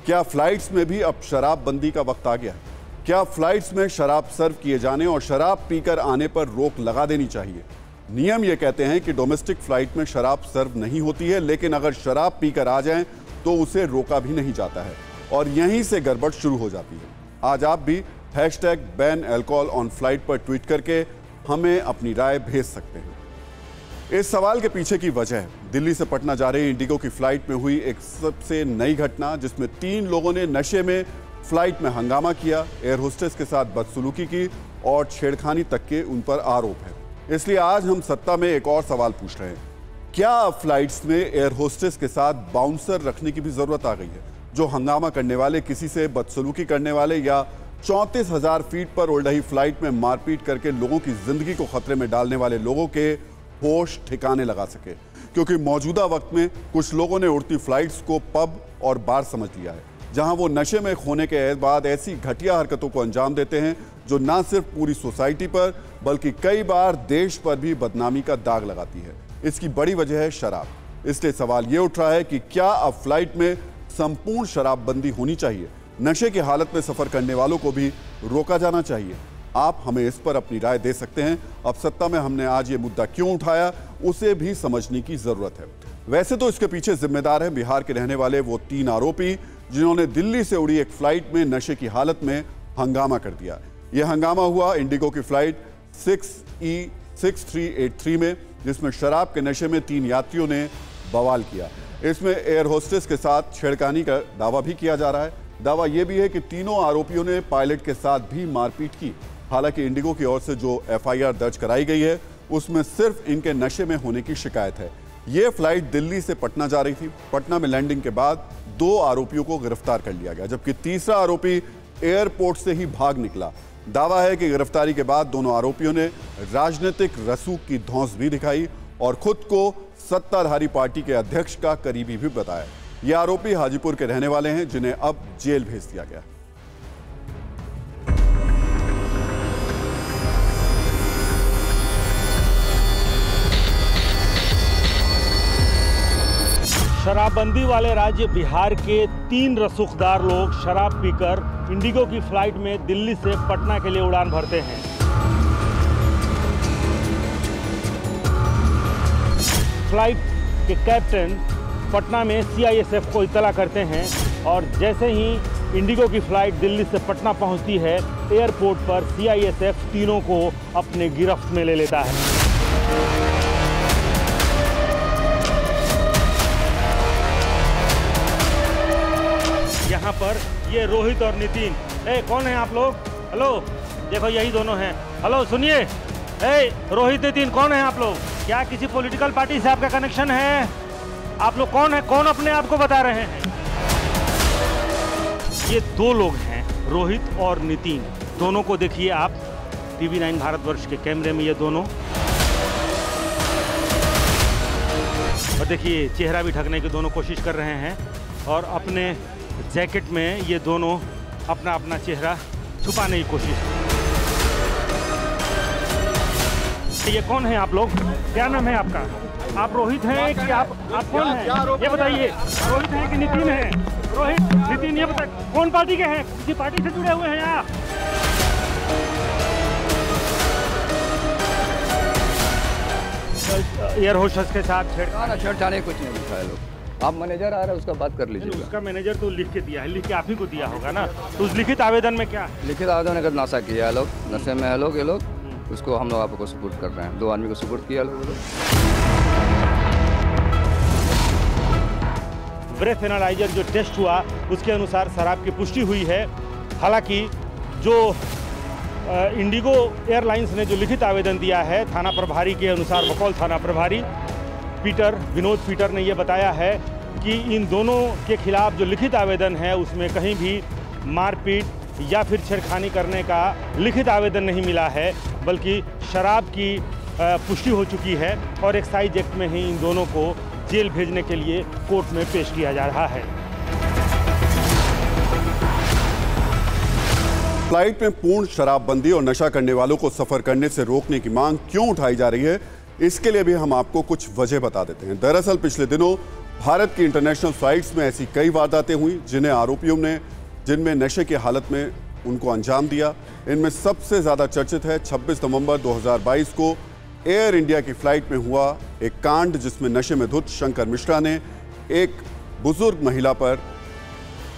क्या फ्लाइट्स में भी अब शराबबंदी का वक्त आ गया है? क्या फ्लाइट्स में शराब सर्व किए जाने और शराब पीकर आने पर रोक लगा देनी चाहिए? नियम ये कहते हैं कि डोमेस्टिक फ्लाइट में शराब सर्व नहीं होती है, लेकिन अगर शराब पीकर आ जाएं तो उसे रोका भी नहीं जाता है और यहीं से गड़बड़ शुरू हो जाती है। आज आप भी #बैन अल्कोहल ऑन फ्लाइट पर ट्वीट करके हमें अपनी राय भेज सकते हैं। इस सवाल के पीछे की वजह दिल्ली से पटना जा रही इंडिगो की फ्लाइट में हुई एक सबसे नई घटना, जिसमें 3 लोगों ने नशे में फ्लाइट में हंगामा किया, एयर होस्टेस के साथ बदसलूकी की और छेड़खानी तक के उन पर आरोप है। इसलिए आज हम सत्ता में एक और सवाल पूछ रहे हैं, क्या अब फ्लाइट्स में एयर होस्टेस के साथ बाउंसर रखने की भी जरूरत आ गई है, जो हंगामा करने वाले, किसी से बदसलूकी करने वाले या 34,000 फीट पर उड़ रही फ्लाइट में मारपीट करके लोगों की जिंदगी को खतरे में डालने वाले लोगों के होश ठिकाने लगा सके? क्योंकि मौजूदा वक्त में कुछ लोगों ने उड़ती फ्लाइट्स को पब और बार समझ लिया है, जहां वो नशे में खोने के बाद ऐसी घटिया हरकतों को अंजाम देते हैं जो ना सिर्फ पूरी सोसाइटी पर बल्कि कई बार देश पर भी बदनामी का दाग लगाती है। इसकी बड़ी वजह है शराब। इसलिए सवाल ये उठ रहा है कि क्या अब फ्लाइट में संपूर्ण शराबबंदी होनी चाहिए? नशे की हालत में सफर करने वालों को भी रोका जाना चाहिए? आप हमें इस पर अपनी राय दे सकते हैं। अब सत्ता में हमने आज ये मुद्दा क्यों उठाया, उसे भी समझने की जरूरत है। वैसे तो इसके पीछे जिम्मेदार हैं बिहार के रहने वाले वो 3 आरोपी, जिन्होंने दिल्ली से उड़ी एक फ्लाइट में नशे की हालत में हंगामा कर दिया। यह हंगामा हुआ इंडिगो की फ्लाइट 6E6383 में, जिसमें शराब के नशे में 3 यात्रियों ने बवाल किया। इसमें एयर होस्टेस के साथ छेड़खानी का दावा भी किया जा रहा है। दावा यह भी है कि तीनों आरोपियों ने पायलट के साथ भी मारपीट की। हालांकि इंडिगो की ओर से जो FIR दर्ज कराई गई है, उसमें सिर्फ इनके नशे में होने की शिकायत है। यह फ्लाइट दिल्ली से पटना जा रही थी। पटना में लैंडिंग के बाद 2 आरोपियों को गिरफ्तार कर लिया गया, जबकि तीसरा आरोपी एयरपोर्ट से ही भाग निकला। दावा है कि गिरफ्तारी के बाद दोनों आरोपियों ने राजनीतिक रसूख की धौंस भी दिखाई और खुद को सत्ताधारी पार्टी के अध्यक्ष का करीबी भी बताया। ये आरोपी हाजीपुर के रहने वाले हैं, जिन्हें अब जेल भेज दिया गया। शराबबंदी वाले राज्य बिहार के 3 रसूखदार लोग शराब पीकर इंडिगो की फ्लाइट में दिल्ली से पटना के लिए उड़ान भरते हैं। फ्लाइट के कैप्टन पटना में CISF को इत्तला करते हैं और जैसे ही इंडिगो की फ्लाइट दिल्ली से पटना पहुंचती है, एयरपोर्ट पर CISF तीनों को अपने गिरफ्त में ले लेता है। यहाँ पर ये रोहित और नितिन, कौन है आप लोग? हेलो, देखो यही दोनों हैं। हेलो सुनिए, रोहित नितिन कौन है आप लोग? क्या किसी पॉलिटिकल पार्टी से आपका कनेक्शन है? आप लोग कौन है? कौन अपने आप को बता रहे हैं? ये 2 लोग हैं, रोहित और नितिन। दोनों को देखिए आप TV9 भारतवर्ष के कैमरे में, ये दोनों। और देखिए चेहरा भी ढकने की दोनों कोशिश कर रहे हैं और अपने जैकेट में ये दोनों अपना अपना चेहरा छुपाने की कोशिश। ये कौन है आप लोग? क्या नाम है आपका? आप रोहित हैं कि आप कौन हैं? ये बताइए, रोहित हैं कि नितिन हैं? रोहित, नितिन, ये बताइए कौन पार्टी के हैं? किसी पार्टी से जुड़े हुए हैं आप? एयर होस्टेस के साथ छेड़छाड़ कुछ नहीं लिखा है। लोग आप मैनेजर आ रहा है, उसका बात कर लीजिए। उसका मैनेजर तो लिख के दिया है, लिख के आप ही को दिया होगा ना। तो उस लिखित आवेदन में क्या? लिखित आवेदन अगर नशा किया है, लोग नशे में है लोग, ये लोग उसको हम लोग आपको सपोर्ट कर रहे हैं। 2 आदमी को सपोर्ट किया लोग। ब्रेथ एनालाइजर जो टेस्ट हुआ उसके अनुसार शराब की पुष्टि हुई है। हालांकि जो इंडिगो एयरलाइंस ने जो लिखित आवेदन दिया है, थाना प्रभारी के अनुसार, बकौल थाना प्रभारी विनोद पीटर ने यह बताया है कि इन दोनों के खिलाफ जो लिखित आवेदन है उसमें कहीं भी मारपीट या फिर छेड़खानी करने का लिखित आवेदन नहीं मिला है, बल्कि शराब की पुष्टि हो चुकी है और एक्साइज एक्ट में ही इन दोनों को जेल भेजने के लिए कोर्ट में पेश किया जा रहा है। फ्लाइट में पूर्ण शराबबंदी और नशा करने वालों को सफर करने से रोकने की मांग क्यों उठाई जा रही है, इसके लिए भी हम आपको कुछ वजह बता देते हैं। दरअसल पिछले दिनों भारत की इंटरनेशनल फ्लाइट्स में ऐसी कई वारदातें हुई जिनमें नशे की हालत में उनको अंजाम दिया। इनमें सबसे ज़्यादा चर्चित है 26 नवंबर 2022 को एयर इंडिया की फ्लाइट में हुआ एक कांड, जिसमें नशे में धुत शंकर मिश्रा ने एक बुजुर्ग महिला पर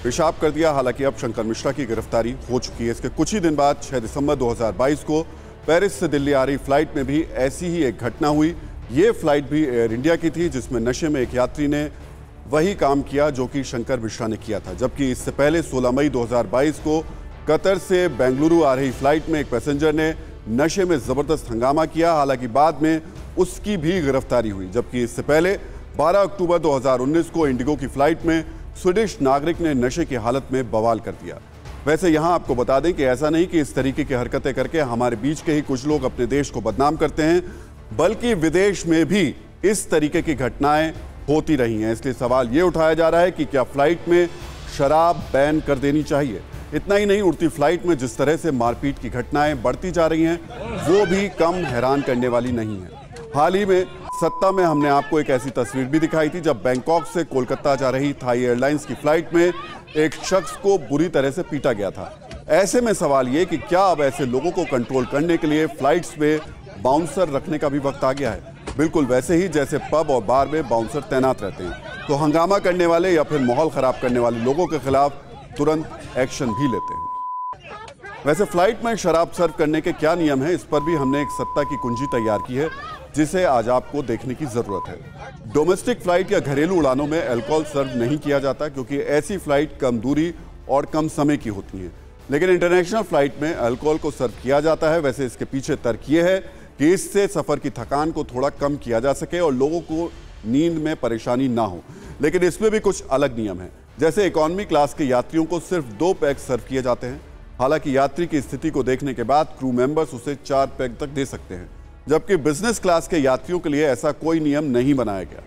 पेशाब कर दिया। हालांकि अब शंकर मिश्रा की गिरफ्तारी हो चुकी है। इसके कुछ ही दिन बाद 6 दिसंबर 2022 को पेरिस से दिल्ली आ रही फ्लाइट में भी ऐसी ही एक घटना हुई। ये फ्लाइट भी एयर इंडिया की थी, जिसमें नशे में एक यात्री ने वही काम किया जो कि शंकर मिश्रा ने किया था। जबकि इससे पहले 16 मई 2022 को कतर से बेंगलुरु आ रही फ्लाइट में एक पैसेंजर ने नशे में जबरदस्त हंगामा किया। हालांकि बाद में उसकी भी गिरफ्तारी हुई। जबकि इससे पहले 12 अक्टूबर 2019 को इंडिगो की फ्लाइट में स्वीडिश नागरिक ने नशे की हालत में बवाल कर दिया। वैसे यहां आपको बता दें कि ऐसा नहीं कि इस तरीके की हरकतें करके हमारे बीच के ही कुछ लोग अपने देश को बदनाम करते हैं, बल्कि विदेश में भी इस तरीके की घटनाएं होती रही हैं। इसलिए सवाल ये उठाया जा रहा है कि क्या फ्लाइट में शराब बैन कर देनी चाहिए। इतना ही नहीं, उड़ती फ्लाइट में जिस तरह से मारपीट की घटनाएं बढ़ती जा रही हैं, वो भी कम हैरान करने वाली नहीं है। हाल ही में सत्ता में हमने आपको एक ऐसी तस्वीर भी दिखाई थी जब बैंकॉक से कोलकाता जा रही थाई एयरलाइंस की फ्लाइट में एक शख्स को बुरी तरह से पीटा गया था। ऐसे में सवाल ये कि क्या अब ऐसे लोगों को कंट्रोल करने के लिए फ्लाइट्स में बाउंसर रखने का भी वक्त आ गया है, बिल्कुल वैसे ही जैसे पब और बार में बाउंसर तैनात रहते हैं। तो हंगामा करने वाले या फिर माहौल खराब करने वाले लोगों के खिलाफ तुरंत एक्शन भी लेते हैं। वैसे फ्लाइट में शराब सर्व करने के क्या नियम है, इस पर भी हमने एक सत्ता की कुंजी तैयार की है, जिसे आज आपको देखने की जरूरत है। डोमेस्टिक फ्लाइट या घरेलू उड़ानों में अल्कोहल सर्व नहीं किया जाता, क्योंकि ऐसी फ्लाइट कम दूरी और कम समय की होती हैं। लेकिन इंटरनेशनल फ्लाइट में अल्कोहल को सर्व किया जाता है। वैसे इसके पीछे तर्क यह है कि इससे सफर की थकान को थोड़ा कम किया जा सके और लोगों को नींद में परेशानी ना हो। लेकिन इसमें भी कुछ अलग नियम हैं। जैसे इकोनॉमी क्लास के यात्रियों को सिर्फ 2 पैक सर्व किए जाते हैं। हालांकि यात्री की स्थिति को देखने के बाद क्रू मेंबर्स उसे 4 पैक तक दे सकते हैं, जबकि बिजनेस क्लास के यात्रियों के लिए ऐसा कोई नियम नहीं बनाया गया।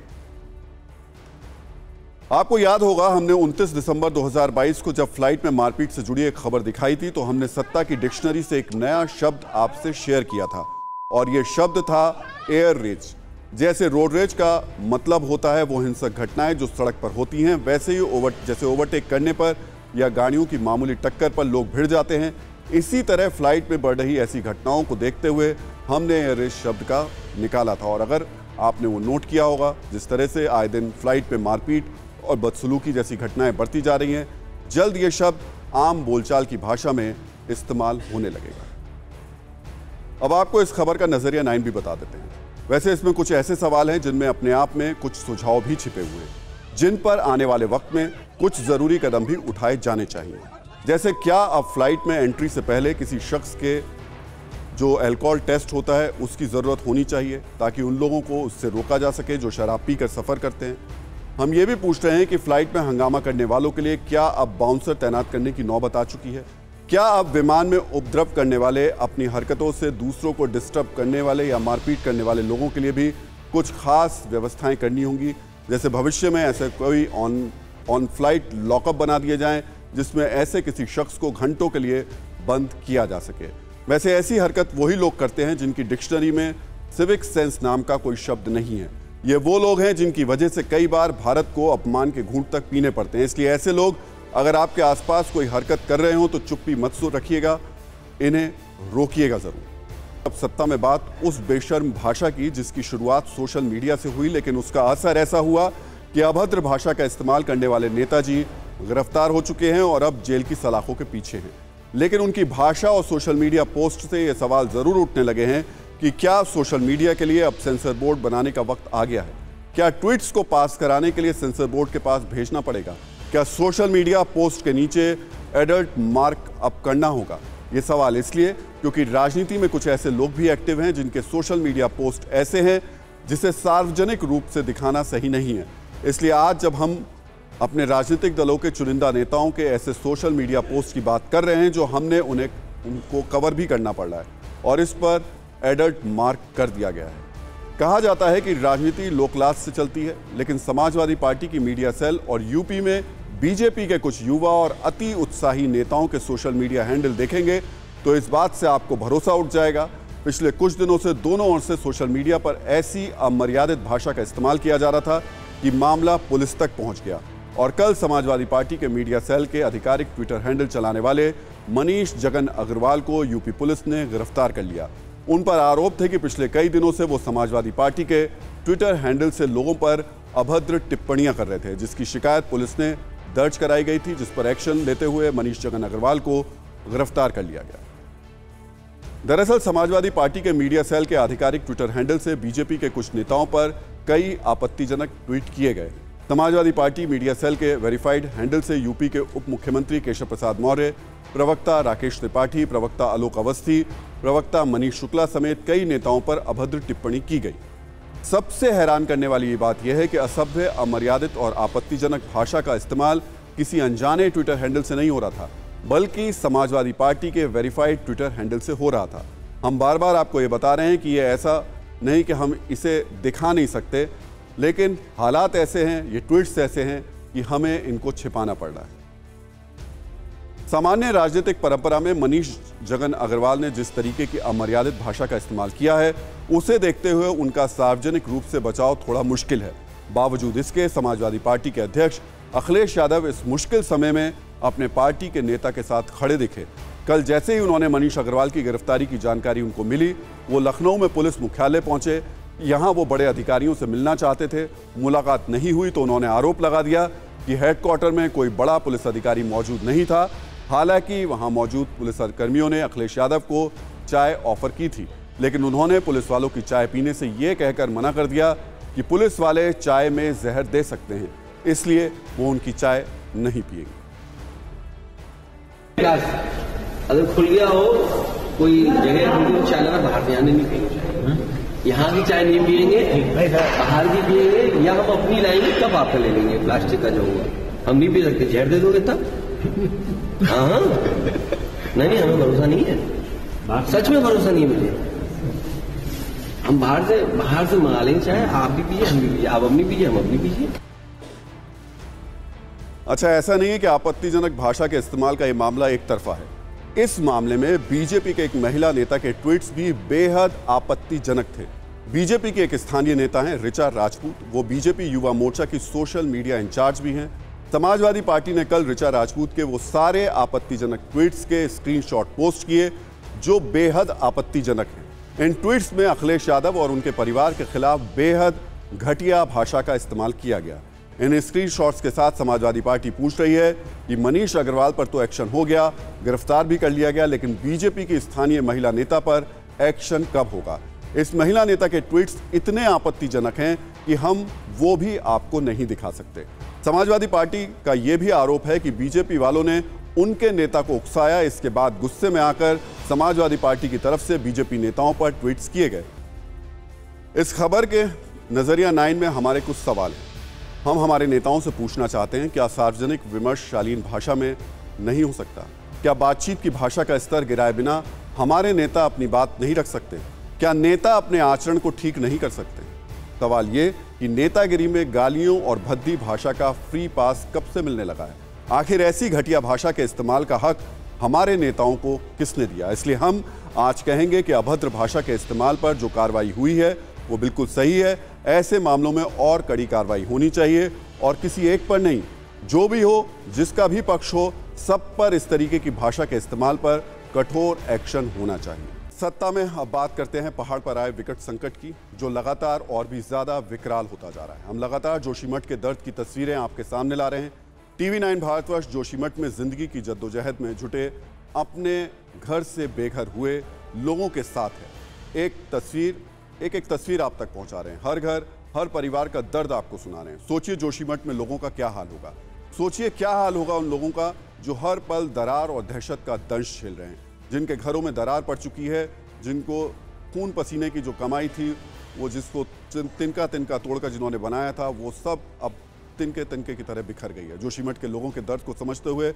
आपको याद होगा, हमने 29 दिसंबर 2022 को जब फ्लाइट में मारपीट से जुड़ी एक खबर दिखाई थी, तो हमने सत्ता की डिक्शनरी से एक नया शब्द आपसे शेयर किया था, और यह शब्द था एयर रेज। जैसे रोड रेज का मतलब होता है वो हिंसक घटनाएं जो सड़क पर होती हैं, वैसे ही जैसे ओवरटेक करने पर या गाड़ियों की मामूली टक्कर पर लोग भिड़ जाते हैं, इसी तरह फ्लाइट में बढ़ रही ऐसी घटनाओं को देखते हुए हमने एयर रेज शब्द का निकाला था। और अगर आपने वो नोट किया होगा, जिस तरह से आए दिन फ्लाइट पे मारपीट और बदसलूकी जैसी घटनाएं बढ़ती जा रही हैं, जल्द ये शब्द आम बोलचाल की भाषा में इस्तेमाल होने लगेगा। अब आपको इस खबर का नजरिया 9 भी बता देते हैं। वैसे इसमें कुछ ऐसे सवाल हैं जिनमें अपने आप में कुछ सुझाव भी छिपे हुए हैं, जिन पर आने वाले वक्त में कुछ जरूरी कदम भी उठाए जाने चाहिए। जैसे क्या अब फ्लाइट में एंट्री से पहले किसी शख्स के जो अल्कोहल टेस्ट होता है उसकी ज़रूरत होनी चाहिए, ताकि उन लोगों को उससे रोका जा सके जो शराब पीकर सफ़र करते हैं। हम ये भी पूछ रहे हैं कि फ़्लाइट में हंगामा करने वालों के लिए क्या अब बाउंसर तैनात करने की नौबत आ चुकी है। क्या अब विमान में उपद्रव करने वाले, अपनी हरकतों से दूसरों को डिस्टर्ब करने वाले या मारपीट करने वाले लोगों के लिए भी कुछ खास व्यवस्थाएं करनी होंगी। जैसे भविष्य में ऐसे कोई ऑन फ्लाइट लॉकअप बना दिए जाएं, जिसमें ऐसे किसी शख्स को घंटों के लिए बंद किया जा सके। वैसे ऐसी हरकत वही लोग करते हैं जिनकी डिक्शनरी में सिविक सेंस नाम का कोई शब्द नहीं है। ये वो लोग हैं जिनकी वजह से कई बार भारत को अपमान के घूंट तक पीने पड़ते हैं। इसलिए ऐसे लोग अगर आपके आसपास कोई हरकत कर रहे हो तो चुप्पी मत सो रखिएगा, इन्हें रोकिएगा जरूर। अब सत्ता में बात उस बेशर्म भाषा की जिसकी शुरुआत सोशल मीडिया से हुई, लेकिन उसका असर ऐसा हुआ कि अभद्र भाषा का इस्तेमाल करने वाले नेताजी गिरफ्तार हो चुके हैं और अब जेल की सलाखों के पीछे हैं। लेकिन उनकी भाषा और सोशल मीडिया पोस्ट से ये सवाल जरूर उठने लगे हैं कि क्या सोशल मीडिया के लिए अब सेंसर बोर्ड बनाने का वक्त आ गया है? क्या ट्वीट्स को पास कराने के लिए सेंसर बोर्ड के पास भेजना पड़ेगा? क्या सोशल मीडिया पोस्ट के नीचे एडल्ट मार्क अप करना होगा? ये सवाल इसलिए क्योंकि राजनीति में कुछ ऐसे लोग भी एक्टिव हैं जिनके सोशल मीडिया पोस्ट ऐसे हैं जिसे सार्वजनिक रूप से दिखाना सही नहीं है। इसलिए आज जब हम अपने राजनीतिक दलों के चुनिंदा नेताओं के ऐसे सोशल मीडिया पोस्ट की बात कर रहे हैं जो हमने उनको कवर भी करना पड़ रहा है और इस पर एडल्ट मार्क कर दिया गया है। कहा जाता है कि राजनीति लो क्लास से चलती है, लेकिन समाजवादी पार्टी की मीडिया सेल और यूपी में बीजेपी के कुछ युवा और अति उत्साही नेताओं के सोशल मीडिया हैंडल देखेंगे तो इस बात से आपको भरोसा उठ जाएगा। पिछले कुछ दिनों से दोनों ओर से सोशल मीडिया पर ऐसी अमर्यादित भाषा का इस्तेमाल किया जा रहा था कि मामला पुलिस तक पहुंच गया और कल समाजवादी पार्टी के मीडिया सेल के आधिकारिक ट्विटर हैंडल चलाने वाले मनीष जगन अग्रवाल को यूपी पुलिस ने गिरफ्तार कर लिया। उन पर आरोप थे कि पिछले कई दिनों से वो समाजवादी पार्टी के ट्विटर हैंडल से लोगों पर अभद्र टिप्पणियां कर रहे थे, जिसकी शिकायत पुलिस ने दर्ज कराई गई थी, जिस पर एक्शन लेते हुए मनीष जगन अग्रवाल को गिरफ्तार कर लिया गया। दरअसल समाजवादी पार्टी के मीडिया सेल के आधिकारिक ट्विटर हैंडल से बीजेपी के कुछ नेताओं पर कई आपत्तिजनक ट्वीट किए गए। समाजवादी पार्टी मीडिया सेल के वेरीफाइड हैंडल से यूपी के उप मुख्यमंत्री केशव प्रसाद मौर्य, प्रवक्ता राकेश त्रिपाठी, प्रवक्ता आलोक अवस्थी, प्रवक्ता मनीष शुक्ला समेत कई नेताओं पर अभद्र टिप्पणी की गई। सबसे हैरान करने वाली ये बात यह है कि असभ्य, अमर्यादित और आपत्तिजनक भाषा का इस्तेमाल किसी अनजाने ट्विटर हैंडल से नहीं हो रहा था, बल्कि समाजवादी पार्टी के वेरीफाइड ट्विटर हैंडल से हो रहा था। हम बार बार आपको ये बता रहे हैं कि ये ऐसा नहीं कि हम इसे दिखा नहीं सकते, लेकिन हालात ऐसे हैं, ये ट्वीट्स ऐसे हैं कि हमें इनको छिपाना पड़ रहा है। सामान्य राजनीतिक परंपरा में मनीष जगन अग्रवाल ने जिस तरीके की अमर्यादित भाषा का इस्तेमाल किया है, उसे देखते हुए उनका सार्वजनिक रूप से बचाव थोड़ा मुश्किल है। बावजूद इसके समाजवादी पार्टी के अध्यक्ष अखिलेश यादव इस मुश्किल समय में अपने पार्टी के नेता के साथ खड़े दिखे। कल जैसे ही उन्होंने मनीष अग्रवाल की गिरफ्तारी की जानकारी उनको मिली, वो लखनऊ में पुलिस मुख्यालय पहुंचे। यहाँ वो बड़े अधिकारियों से मिलना चाहते थे, मुलाकात नहीं हुई तो उन्होंने आरोप लगा दिया कि हेडक्वार्टर में कोई बड़ा पुलिस अधिकारी मौजूद नहीं था। हालांकि वहां मौजूद पुलिसकर्मियों ने अखिलेश यादव को चाय ऑफर की थी, लेकिन उन्होंने पुलिस वालों की चाय पीने से ये कहकर मना कर दिया कि पुलिस वाले चाय में जहर दे सकते हैं, इसलिए वो उनकी चाय नहीं पिएंगे। अगर खुल गया हो कोई जगह, हमको चाय लगा बाहर से आने नहीं पिएंगे, यहाँ की चाय नहीं पिएंगे, बाहर की पिएंगे, या हम अपनी लाएंगे तब आपका ले लेंगे। प्लास्टिक का जो होगा हम नहीं पी सकते, जहर दे दोगे तब? हाँ नहीं, हमें भरोसा नहीं है, सच में भरोसा नहीं है मुझे। हम बाहर से मंगा लेंगे चाहे, आप भी पीजिए, हम भी पीजिए, आप अपनी पीजिए, हम अपनी पीजिए। अच्छा, ऐसा नहीं है कि आपत्तिजनक भाषा के इस्तेमाल का ये मामला एक तरफा है। इस मामले में बीजेपी के एक महिला नेता के ट्वीट्स भी बेहद आपत्तिजनक थे। बीजेपी के एक स्थानीय नेता हैं ऋचा राजपूत, वो बीजेपी युवा मोर्चा की सोशल मीडिया इंचार्ज भी हैं। समाजवादी पार्टी ने कल ऋचा राजपूत के वो सारे आपत्तिजनक ट्वीट्स के स्क्रीनशॉट पोस्ट किए जो बेहद आपत्तिजनक हैं। इन ट्वीट्स में अखिलेश यादव और उनके परिवार के खिलाफ बेहद घटिया भाषा का इस्तेमाल किया गया। इन स्क्रीनशॉट्स के साथ समाजवादी पार्टी पूछ रही है कि मनीष अग्रवाल पर तो एक्शन हो गया, गिरफ्तार भी कर लिया गया, लेकिन बीजेपी की स्थानीय महिला नेता पर एक्शन कब होगा? इस महिला नेता के ट्वीट्स इतने आपत्तिजनक हैं कि हम वो भी आपको नहीं दिखा सकते। समाजवादी पार्टी का यह भी आरोप है कि बीजेपी वालों ने उनके नेता को उकसाया। इसके बाद गुस्से में आकर समाजवादी पार्टी की तरफ से बीजेपी नेताओं पर ट्वीट्स किए गए। इस खबर के नजरिया 9 में हमारे कुछ सवाल हैं। हम हमारे नेताओं से पूछना चाहते हैं, क्या सार्वजनिक विमर्श शालीन भाषा में नहीं हो सकता? क्या बातचीत की भाषा का स्तर गिराए बिना हमारे नेता अपनी बात नहीं रख सकते? क्या नेता अपने आचरण को ठीक नहीं कर सकते? सवाल ये कि नेतागिरी में गालियों और भद्दी भाषा का फ्री पास कब से मिलने लगा है? आखिर ऐसी घटिया भाषा के इस्तेमाल का हक हमारे नेताओं को किसने दिया? इसलिए हम आज कहेंगे कि अभद्र भाषा के इस्तेमाल पर जो कार्रवाई हुई है वो बिल्कुल सही है। ऐसे मामलों में और कड़ी कार्रवाई होनी चाहिए और किसी एक पर नहीं, जो भी हो, जिसका भी पक्ष हो, सब पर इस तरीके की भाषा के इस्तेमाल पर कठोर एक्शन होना चाहिए। सत्ता में अब बात करते हैं पहाड़ पर आए विकट संकट की, जो लगातार और भी ज्यादा विकराल होता जा रहा है। हम लगातार जोशीमठ के दर्द की तस्वीरें आपके सामने ला रहे हैं। टीवी 9 भारतवर्ष जोशीमठ में जिंदगी की जद्दोजहद में जुटे अपने घर से बेघर हुए लोगों के साथ है। एक तस्वीर आप तक पहुंचा रहे हैं। हर घर, हर परिवार का दर्द आपको सुना रहे हैं। सोचिए जोशीमठ में लोगों का क्या हाल होगा। सोचिए क्या हाल होगा उन लोगों का जो हर पल दरार और दहशत का दंश झेल रहे हैं, जिनके घरों में दरार पड़ चुकी है, जिनको खून पसीने की जो कमाई थी, वो जिसको तिनका तिनका तोड़कर जिन्होंने बनाया था, वो सब अब तिनके तिनके की तरह बिखर गई है। जोशीमठ के लोगों के दर्द को समझते हुए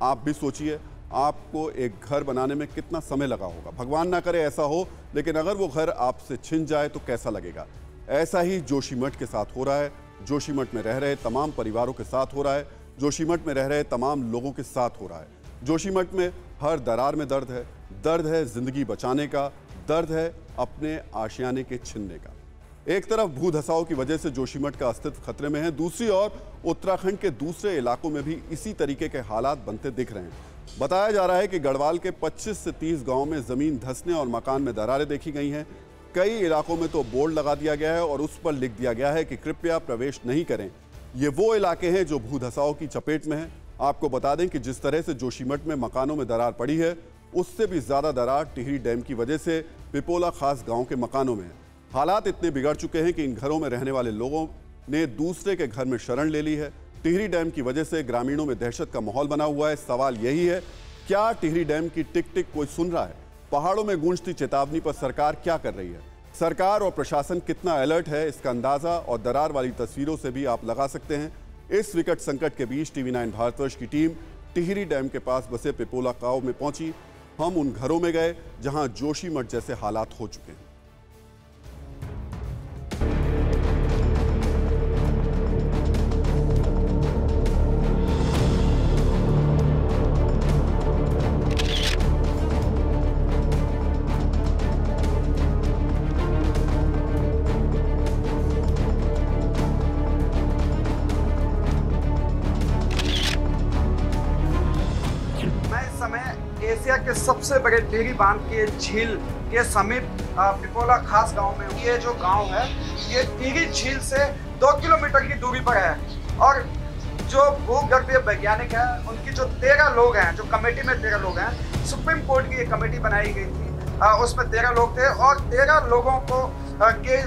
आप भी सोचिए, आपको एक घर बनाने में कितना समय लगा होगा। भगवान ना करे ऐसा हो, लेकिन अगर वो घर आपसे छिन जाए तो कैसा लगेगा। ऐसा ही जोशीमठ के साथ हो रहा है। जोशीमठ में रह रहे तमाम परिवारों के साथ हो रहा है। जोशीमठ में रह रहे तमाम लोगों के साथ हो रहा है। जोशीमठ में हर दरार में दर्द है जिंदगी बचाने का, दर्द है अपने आशियाने के छीनने का। एक तरफ भूधसाव की वजह से जोशीमठ का अस्तित्व खतरे में है, दूसरी ओर उत्तराखंड के दूसरे इलाकों में भी इसी तरीके के हालात बनते दिख रहे हैं। बताया जा रहा है कि गढ़वाल के 25 से 30 गांवों में जमीन धंसने और मकान में दरारें देखी गई हैं। कई इलाकों में तो बोर्ड लगा दिया गया है और उस पर लिख दिया गया है कि कृपया प्रवेश नहीं करें। ये वो इलाके हैं जो भूधसाव की चपेट में हैं। आपको बता दें कि जिस तरह से जोशीमठ में मकानों में दरार पड़ी है, उससे भी ज्यादा दरार टिहरी डैम की वजह से पिपोला खास गांव के मकानों में है। हालात इतने बिगड़ चुके हैं कि इन घरों में रहने वाले लोगों ने दूसरे के घर में शरण ले ली है। टिहरी डैम की वजह से ग्रामीणों में दहशत का माहौल बना हुआ है। सवाल यही है, क्या टिहरी डैम की टिक टिक कोई सुन रहा है? पहाड़ों में गूंजती चेतावनी पर सरकार क्या कर रही है? सरकार और प्रशासन कितना अलर्ट है, इसका अंदाजा और दरार वाली तस्वीरों से भी आप लगा सकते हैं। इस विकट संकट के बीच TV9 भारतवर्ष की टीम टिहरी डैम के पास बसे पिपोला गांव में पहुंची। हम उन घरों में गए जहां जोशीमठ जैसे हालात हो चुके हैं। एशिया के सबसे बड़े टिहरी बांध के झील के समीप पिपोला खास गांव में ये जो गांव है, ये टिहरी झील से 2 किलोमीटर की दूरी पर है। और जो भूगर्भीय वैज्ञानिक हैं, उनकी जो 13 लोग हैं, जो कमेटी में 13 लोग हैं, सुप्रीम कोर्ट की ये कमेटी बनाई गई थी, उसमें 13 लोग थे और 13 लोगों को के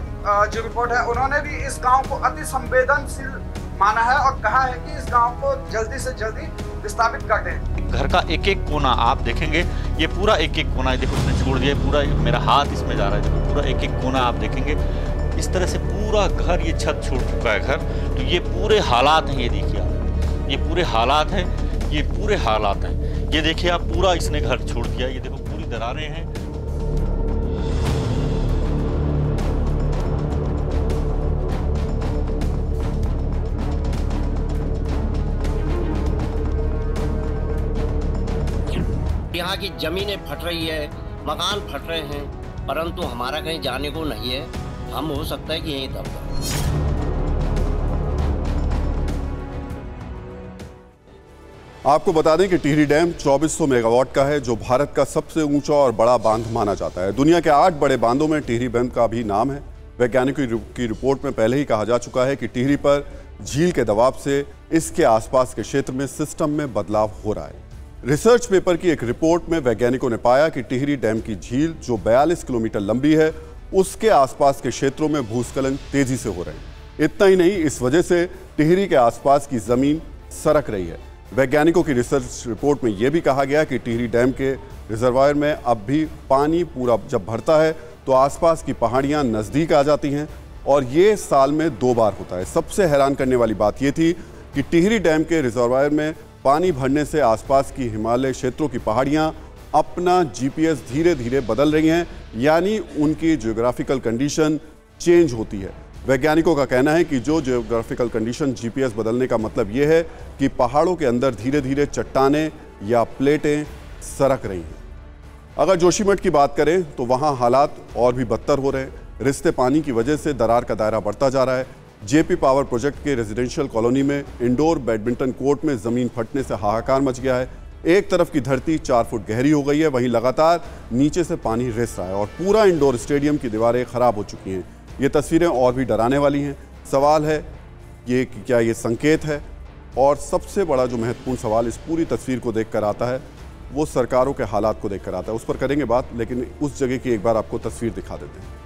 जो रिपोर्ट है, उन्होंने भी इस गाँव को अति संवेदनशील माना है और कहा है कि इस गाँव को जल्दी से जल्दी विस्थापित कर दें। घर का एक एक कोना आप देखेंगे, ये पूरा एक एक कोना, देखो उसने छोड़ दिया, पूरा मेरा हाथ इसमें जा रहा है, पूरा एक एक कोना आप देखेंगे। इस तरह से पूरा घर, ये छत छोड़ चुका है घर। तो ये पूरे हालात हैं, ये देखिए आप, ये पूरे हालात हैं, ये पूरे हालात हैं। ये देखिए आप, पूरा इसने घर छोड़ दिया। ये देखो पूरी दरारें हैं। यहाँ की जमीनें फट रही है, मकान फट रहे हैं, परंतु हमारा कहीं जाने को नहीं है। हम हो सकता है कि यहीं दब जाए। आपको बता दें कि टिहरी डैम 2400 मेगावाट का है, जो भारत का सबसे ऊंचा और बड़ा बांध माना जाता है। दुनिया के 8 बड़े बांधों में टिहरी डैम का भी नाम है। वैज्ञानिकों की रिपोर्ट में पहले ही कहा जा चुका है कि टिहरी पर झील के दबाव से इसके आसपास के क्षेत्र में सिस्टम में बदलाव हो रहा है। रिसर्च पेपर की एक रिपोर्ट में वैज्ञानिकों ने पाया कि टिहरी डैम की झील जो 42 किलोमीटर लंबी है, उसके आसपास के क्षेत्रों में भूस्खलन तेजी से हो रहे हैं। इतना ही नहीं, इस वजह से टिहरी के आसपास की जमीन सरक रही है। वैज्ञानिकों की रिसर्च रिपोर्ट में यह भी कहा गया कि टिहरी डैम के रिजर्वायर में अब भी पानी पूरा जब भरता है तो आसपास की पहाड़ियां नजदीक आ जाती हैं और ये साल में 2 बार होता है। सबसे हैरान करने वाली बात यह थी कि टिहरी डैम के रिजर्वायर में पानी भरने से आसपास की हिमालय क्षेत्रों की पहाड़ियां अपना जीपीएस धीरे धीरे बदल रही हैं, यानी उनकी ज्योग्राफिकल कंडीशन चेंज होती है। वैज्ञानिकों का कहना है कि जो ज्योग्राफिकल कंडीशन जीपीएस बदलने का मतलब यह है कि पहाड़ों के अंदर धीरे धीरे चट्टानें या प्लेटें सरक रही हैं। अगर जोशीमठ की बात करें तो वहां हालात और भी बदतर हो रहे हैं। रिश्ते पानी की वजह से दरार का दायरा बढ़ता जा रहा है। जेपी पावर प्रोजेक्ट के रेजिडेंशियल कॉलोनी में इंडोर बैडमिंटन कोर्ट में जमीन फटने से हाहाकार मच गया है। एक तरफ की धरती 4 फुट गहरी हो गई है, वहीं लगातार नीचे से पानी रिस रहा है और पूरा इंडोर स्टेडियम की दीवारें खराब हो चुकी हैं। ये तस्वीरें और भी डराने वाली हैं। सवाल है ये कि क्या ये संकेत है, और सबसे बड़ा जो महत्वपूर्ण सवाल इस पूरी तस्वीर को देखकर आता है वो सरकारों के हालात को देखकर आता है। उस पर करेंगे बात, लेकिन उस जगह की एक बार आपको तस्वीर दिखा देते हैं।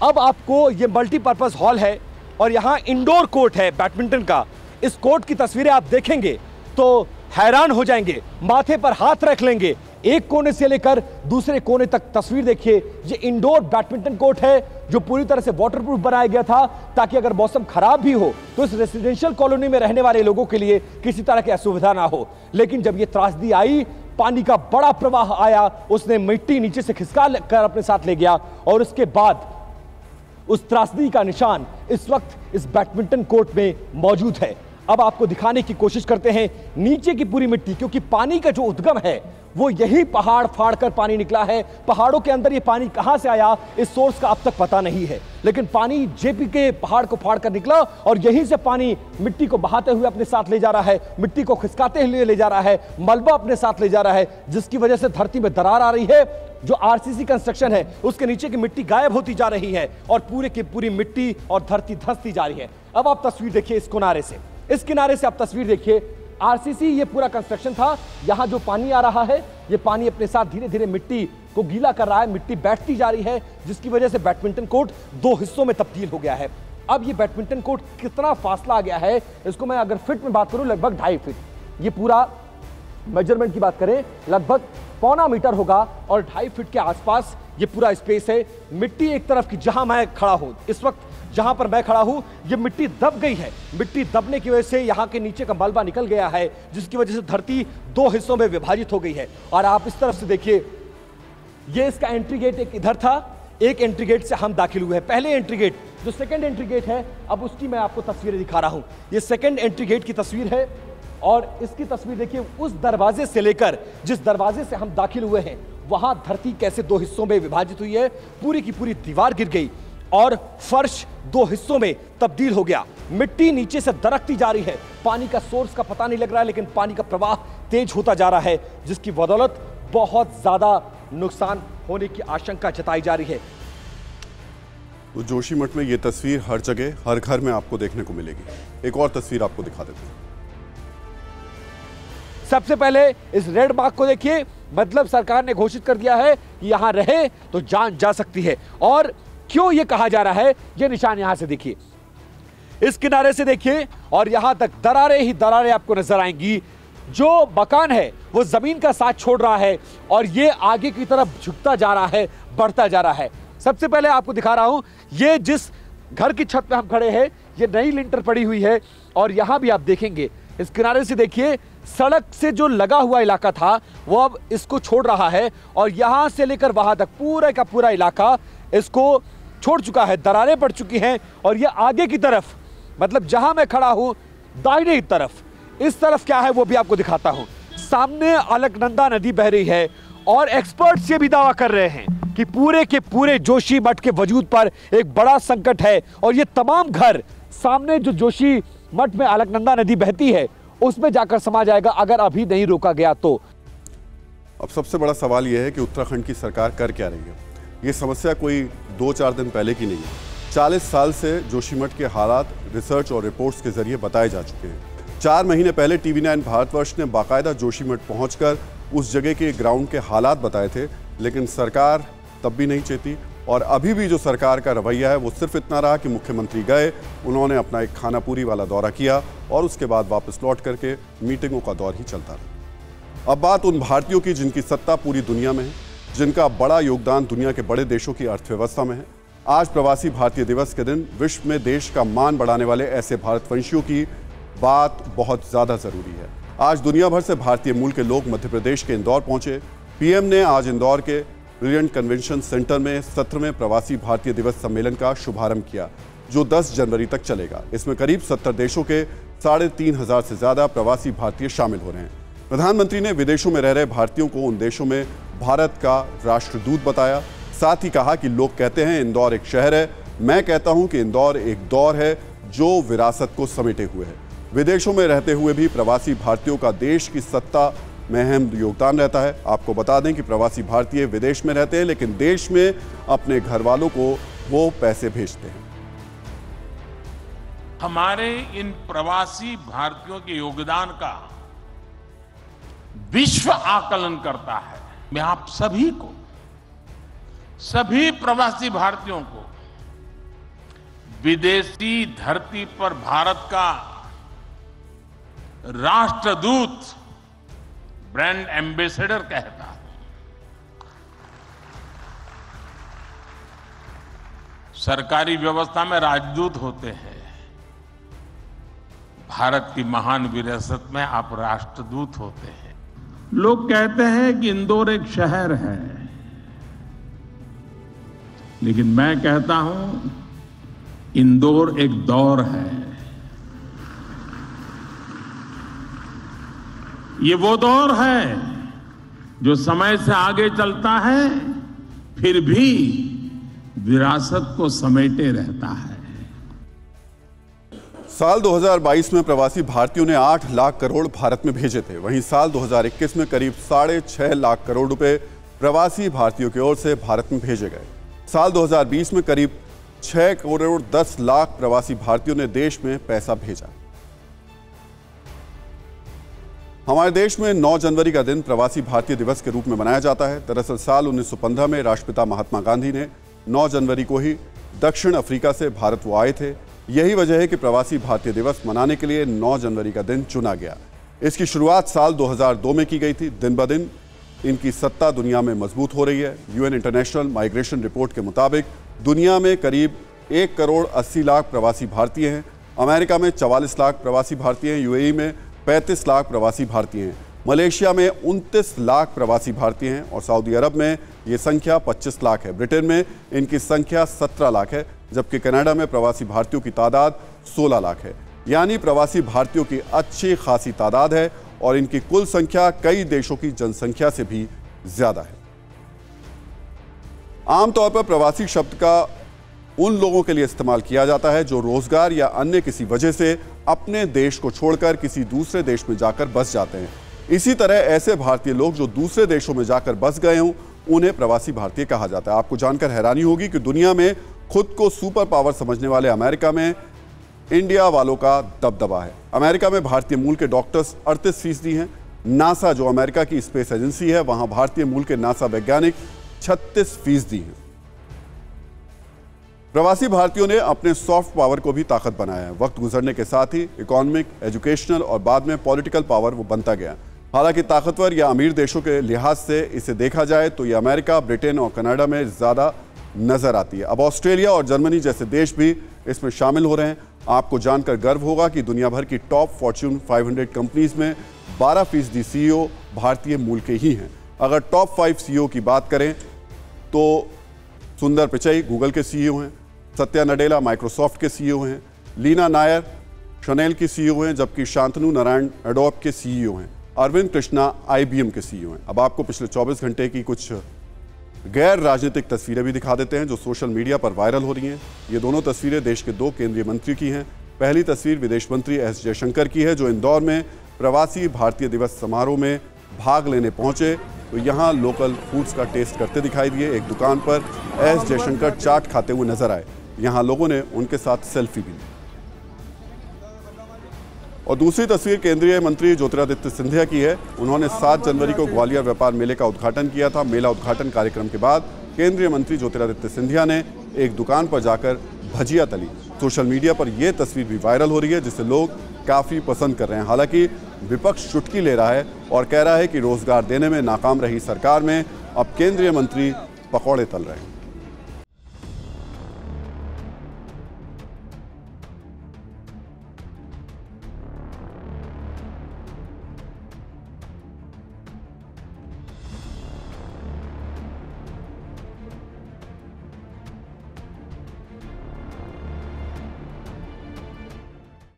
अब आपको ये मल्टीपर्पज हॉल है और यहाँ इंडोर कोर्ट है बैडमिंटन का। इस कोर्ट की तस्वीरें आप देखेंगे तो हैरान हो जाएंगे, माथे पर हाथ रख लेंगे। एक कोने से लेकर दूसरे कोने तक तस्वीर देखिए। ये इंडोर बैडमिंटन कोर्ट है जो पूरी तरह से वाटरप्रूफ बनाया गया था ताकि अगर मौसम खराब भी हो तो इस रेसिडेंशियल कॉलोनी में रहने वाले लोगों के लिए किसी तरह की असुविधा ना हो। लेकिन जब ये त्रासदी आई, पानी का बड़ा प्रवाह आया, उसने मिट्टी नीचे से खिसका कर अपने साथ ले गया और उसके बाद उस त्रासदी का निशान इस वक्त इस बैडमिंटन कोर्ट में मौजूद है। अब आपको दिखाने की कोशिश करते हैं नीचे की पूरी मिट्टी, क्योंकि पानी का जो उद्गम है वो यही पहाड़ फाड़ कर पानी निकला है। पहाड़ों के अंदर ये पानी कहां से आया इस सोर्स का अब तक पता नहीं है, लेकिन पानी जेपी के पहाड़ को फाड़ कर निकला और यहीं से पानी मिट्टी को बहाते हुए अपने साथ ले जा रहा है, मिट्टी को खिसकाते हुए ले जा रहा है, मलबा अपने साथ ले जा रहा है, जिसकी वजह से धरती में दरार आ रही है। जो आरसीसी कंस्ट्रक्शन है उसके नीचे की मिट्टी गायब होती जा रही है और पूरे की पूरी मिट्टी और धरती धंसती जा रही है। अब आप तस्वीर देखिए इस किनारे से, इस किनारे से आप तस्वीर देखिए। आरसीसी ये पूरा कंस्ट्रक्शन था, यहां जो पानी आ रहा है ये पानी अपने साथ धीरे धीरे मिट्टी को गीला कर रहा है, मिट्टी बैठती जा रही है, जिसकी वजह से बैडमिंटन कोर्ट दो हिस्सों में तब्दील हो गया है। अब ये बैडमिंटन कोर्ट कितना फासला आ गया है, इसको मैं अगर फीट में बात करूं लगभग 2.5 फीट। ये पूरा मेजरमेंट की बात करें लगभग 0.25 मीटर होगा और 2.5 फीट के आसपास ये पूरा स्पेस है। मिट्टी एक तरफ की, जहां मैं खड़ा हूं इस वक्त, जहां पर मैं खड़ा हूं ये मिट्टी दब गई है। मिट्टी दबने की वजह से यहां के नीचे का मलबा निकल गया है, जिसकी वजह से धरती दो हिस्सों में विभाजित हो गई है। और आप इस तरफ से देखिए, ये इसका एंट्री गेट एक इधर था, एक एंट्री गेट से हम दाखिल हुए हैं। पहले एंट्री गेट जो सेकंड एंट्री गेट है, अब उसकी मैं आपको तस्वीरें दिखा रहा हूं। ये सेकंड एंट्री गेट की तस्वीर है और इसकी तस्वीर देखिए, उस दरवाजे से लेकर जिस दरवाजे से हम दाखिल हुए हैं वहां धरती कैसे दो हिस्सों में विभाजित हुई है। पूरी की पूरी दीवार गिर गई और फर्श दो हिस्सों में तब्दील हो गया। मिट्टी नीचे से दरकती जा रही है, पानी का सोर्स का पता नहीं लग रहा है, लेकिन पानी का प्रवाह तेज होता जा रहा है, जिसकी बदौलत बहुत ज्यादा नुकसान होने की आशंका जताई जा रही है। तो जोशीमठ में ये तस्वीर हर जगह हर घर में आपको देखने को मिलेगी। एक और तस्वीर आपको दिखा देते हैं। सबसे पहले इस रेड मार्क को देखिए, मतलब सरकार ने घोषित कर दिया है कि यहां रहे तो जान जा सकती है। और क्यों यह कहा जा रहा है, यह निशान यहां से देखिए, इस किनारे से देखिए और यहां तक दरारें ही दरारें आपको नजर आएंगी। जो मकान है वो जमीन का साथ छोड़ रहा है और ये आगे की तरफ झुकता जा रहा है, बढ़ता जा रहा है। सबसे पहले आपको दिखा रहा हूं, ये जिस घर की छत पे हम खड़े हैं ये नई लिंटर पड़ी हुई है और यहां भी आप देखेंगे इस किनारे से देखिए, सड़क से जो लगा हुआ इलाका था वो अब इसको छोड़ रहा है और यहां से लेकर वहां तक पूरा का पूरा इलाका इसको छोड़ चुका है, दरारें पड़ चुकी हैं। और ये आगे की तरफ, मतलब जहां मैं खड़ा हूं दाहिने तरफ, इस तरफ क्या है वो भी आपको दिखाता हूं। सामने अलकनंदा नदी बह रही है और एक्सपर्ट्स ये भी दावा कर रहे हैं कि पूरे के पूरे जोशीमठ के वजूद पर एक बड़ा संकट है और ये तमाम घर सामने जो जोशीमठ में अलकनंदा नदी बहती है उसमें जाकर समा जाएगा अगर अभी नहीं रोका गया तो। अब सबसे बड़ा सवाल यह है कि उत्तराखंड की सरकार कर क्या रही है। ये समस्या कोई 2-4 दिन पहले की नहीं है। 40 साल से जोशीमठ के हालात रिसर्च और रिपोर्ट्स के जरिए बताए जा चुके हैं। 4 महीने पहले TV9 भारतवर्ष ने बाकायदा जोशीमठ पहुंचकर उस जगह के ग्राउंड के हालात बताए थे, लेकिन सरकार तब भी नहीं चेती। और अभी भी जो सरकार का रवैया है वो सिर्फ इतना रहा कि मुख्यमंत्री गए, उन्होंने अपना एक खानापुरी वाला दौरा किया और उसके बाद वापस लौट करके मीटिंगों का दौर ही चलता रहा। अब बात उन भारतीयों की जिनकी सत्ता पूरी दुनिया में है, जिनका बड़ा योगदान दुनिया के बड़े देशों की अर्थव्यवस्था में है। आज प्रवासी भारतीय दिवस के दिन विश्व में देश का मान बढ़ाने वाले ऐसे भारतवंशियों की बात बहुत ज्यादा जरूरी है। आज दुनिया भर से भारतीय मूल के लोग मध्य प्रदेश के इंदौर पहुंचे। पीएम ने आज इंदौर के ब्रिलियंट कन्वेंशन सेंटर में 17वें प्रवासी भारतीय दिवस सम्मेलन का शुभारंभ किया, जो 10 जनवरी तक चलेगा। इसमें करीब 70 देशों के 3,500 से ज्यादा प्रवासी भारतीय शामिल हो रहे हैं। प्रधानमंत्री ने विदेशों में रह रहे भारतीयों को उन देशों में भारत का राष्ट्रदूत बताया। साथ ही कहा कि लोग कहते हैं इंदौर एक शहर है, मैं कहता हूं कि इंदौर एक दौर है जो विरासत को समेटे हुए है। विदेशों में रहते हुए भी प्रवासी भारतीयों का देश की सत्ता में अहम योगदान रहता है। आपको बता दें कि प्रवासी भारतीय विदेश में रहते हैं लेकिन देश में अपने घर वालों को वो पैसे भेजते हैं। हमारे इन प्रवासी भारतीयों के योगदान का विश्व आकलन करता है। मैं आप सभी को, सभी प्रवासी भारतीयों को विदेशी धरती पर भारत का राष्ट्रदूत, ब्रांड एम्बेसडर कहता है। सरकारी व्यवस्था में राजदूत होते हैं, भारत की महान विरासत में आप राष्ट्रदूत होते हैं। लोग कहते हैं कि इंदौर एक शहर है, लेकिन मैं कहता हूं इंदौर एक दौर है। ये वो दौर है जो समय से आगे चलता है फिर भी विरासत को समेटे रहता है। साल 2022 में प्रवासी भारतीयों ने 8 लाख करोड़ भारत में भेजे थे। वहीं साल 2021 में करीब 6.5 लाख करोड़ रुपए प्रवासी भारतीयों की ओर से भारत में भेजे गए। साल 2020 में करीब 6 करोड़ 10 लाख प्रवासी भारतीयों ने देश में पैसा भेजा। हमारे देश में 9 जनवरी का दिन प्रवासी भारतीय दिवस के रूप में मनाया जाता है। दरअसल साल 1915 में राष्ट्रपिता महात्मा गांधी ने 9 जनवरी को ही दक्षिण अफ्रीका से भारत वो आए थे। यही वजह है कि प्रवासी भारतीय दिवस मनाने के लिए 9 जनवरी का दिन चुना गया। इसकी शुरुआत साल 2002 में की गई थी। दिन ब दिन इनकी सत्ता दुनिया में मजबूत हो रही है। यूएन इंटरनेशनल माइग्रेशन रिपोर्ट के मुताबिक दुनिया में करीब 1 करोड़ 80 लाख प्रवासी भारतीय हैं। अमेरिका में 44 लाख प्रवासी भारतीय हैं। यूएई में 35 लाख प्रवासी भारतीय हैं। मलेशिया में 29 लाख प्रवासी भारतीय हैं और सऊदी अरब में ये संख्या 25 लाख है। ब्रिटेन में इनकी संख्या 17 लाख है, जबकि कनाडा में प्रवासी भारतीयों की तादाद 16 लाख है। यानी प्रवासी भारतीयों की अच्छी खासी तादाद है और इनकी कुल संख्या कई देशों की जनसंख्या से भी ज्यादा है। आमतौर पर प्रवासी शब्द का उन लोगों के लिए इस्तेमाल किया जाता है जो रोजगार या अन्य किसी वजह से अपने देश को छोड़कर किसी दूसरे देश में जाकर बस जाते हैं। इसी तरह ऐसे भारतीय लोग जो दूसरे देशों में जाकर बस गए हों उन्हें प्रवासी भारतीय कहा जाता है। आपको जानकर हैरानी होगी कि दुनिया में खुद को सुपर पावर समझने वाले अमेरिका में इंडिया वालों का दबदबा है। अमेरिका में भारतीय मूल के डॉक्टर्स 38% हैं। नासा जो अमेरिका की स्पेस एजेंसी है वहां भारतीय मूल के नासा वैज्ञानिक 36% हैं। प्रवासी भारतीयों ने अपने सॉफ्ट पावर को भी ताकत बनाया है। वक्त गुजरने के साथ ही इकोनॉमिक, एजुकेशनल और बाद में पॉलिटिकल पावर वो बनता गया। हालांकि ताकतवर या अमीर देशों के लिहाज से इसे देखा जाए तो ये अमेरिका, ब्रिटेन और कनाडा में ज़्यादा नजर आती है। अब ऑस्ट्रेलिया और जर्मनी जैसे देश भी इसमें शामिल हो रहे हैं। आपको जानकर गर्व होगा कि दुनिया भर की टॉप फॉर्च्यून 500 कंपनीज में 12% CEO भारतीय मूल के ही हैं। अगर टॉप 5 CEO की बात करें तो सुंदर पिचई गूगल के CEO हैं, सत्या नडेला माइक्रोसॉफ्ट के CEO हैं, लीना नायर शनेल की CEO हैं, जबकि शांतनु नारायण एडोब के CEO हैं, अरविंद कृष्णा IBM के CEO हैं। अब आपको पिछले 24 घंटे की कुछ गैर राजनीतिक तस्वीरें भी दिखा देते हैं जो सोशल मीडिया पर वायरल हो रही हैं। ये दोनों तस्वीरें देश के 2 केंद्रीय मंत्री की हैं। पहली तस्वीर विदेश मंत्री एस जयशंकर की है जो इंदौर में प्रवासी भारतीय दिवस समारोह में भाग लेने पहुंचे तो यहाँ लोकल फूड्स का टेस्ट करते दिखाई दिए। एक दुकान पर एस जयशंकर चाट खाते हुए नजर आए। यहाँ लोगों ने उनके साथ सेल्फी भी ली। और दूसरी तस्वीर केंद्रीय मंत्री ज्योतिरादित्य सिंधिया की है। उन्होंने 7 जनवरी को ग्वालियर व्यापार मेले का उद्घाटन किया था। मेला उद्घाटन कार्यक्रम के बाद केंद्रीय मंत्री ज्योतिरादित्य सिंधिया ने एक दुकान पर जाकर भजिया तली। सोशल मीडिया पर यह तस्वीर भी वायरल हो रही है जिसे लोग काफ़ी पसंद कर रहे हैं। हालांकि विपक्ष चुटकी ले रहा है और कह रहा है कि रोजगार देने में नाकाम रही सरकार में अब केंद्रीय मंत्री पकौड़े तल रहे हैं।